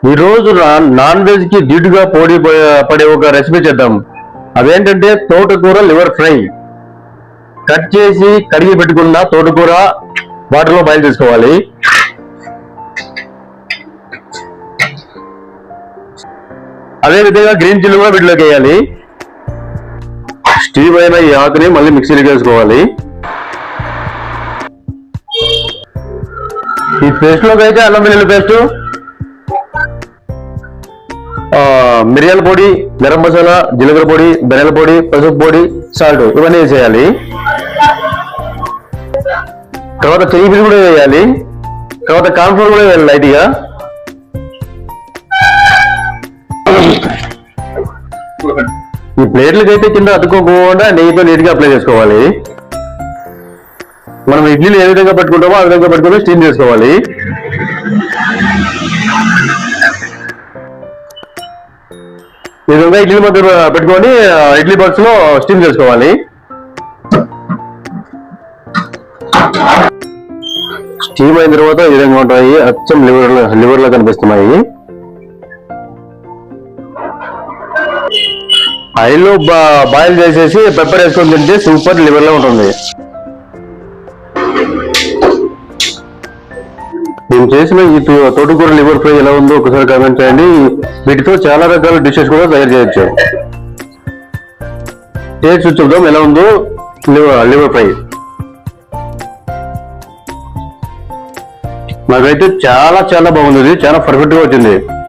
ఈ రోజు non veg కి ధీటుగా పడే ఒక రెసిపీ చేద్దాం. అదేంటంటే తోటకూర లివర్ ఫ్రై. కట్ చేసి కడిగి పెట్టుకున్న తోటకూర వాటర్ లో బాయిల్ చేసుకోవాలి. అదే విధంగా గ్రీన్ చిల్లీ కూడా వీటిలోకి వేయాలి. స్టీవ్ అయిన ఈ ఆకుని మళ్ళీ మిక్సీలోకి వేసుకోవాలి. ఈ పేస్ట్ లోకి అయితే అల్లం వెల్లుల్లి పేస్ట్, మిరియాల పొడి, గరం మసాలా, జీలకర్ర పొడి, ధనియాల పొడి, పసుపు పొడి, సాల్ట్ ఇవన్నీ వేసేయాలి. తర్వాత చెయ్యి కూడా వేయాలి. తర్వాత కార్న్ఫ్లోర్ కూడా వేయాలి లైట్ గా. ఈ ప్లేట్లకి అయితే కింద అతుక్కోకుండా నెయ్యితో నీట్ గా అప్లై చేసుకోవాలి. మనం ఇడ్లీలు ఏ విధంగా పెట్టుకుంటామో ఆ విధంగా పెట్టుకుని స్టీమ్ చేసుకోవాలి. ఈ విధంగా ఇడ్లీ మధ్య పెట్టుకొని ఇడ్లీ బాక్స్ లో స్టీమ్ చేసుకోవాలి. స్టీమ్ అయిన తర్వాత ఈ విధంగా ఉంటాయి. అచ్చం లివర్ లా కనిపిస్తున్నాయి. ఆయిల్లో బాయిల్ చేసేసి పెప్పర్ వేసుకొని తింటే సూపర్ లివర్ లా ఉంటుంది. నేను చేసిన ఈ తోటకూర లివర్ ఫ్రై ఎలా ఉందో ఒకసారి కామెంట్ చేయండి. వీటితో చాలా రకాల డిషెస్ కూడా తయారు చేయొచ్చు. టేస్ట్ చూద్దాం ఎలా ఉందో లివర్ ఫ్రై. నాకైతే చాలా బాగుంది. చాలా పర్ఫెక్ట్ గా వచ్చింది.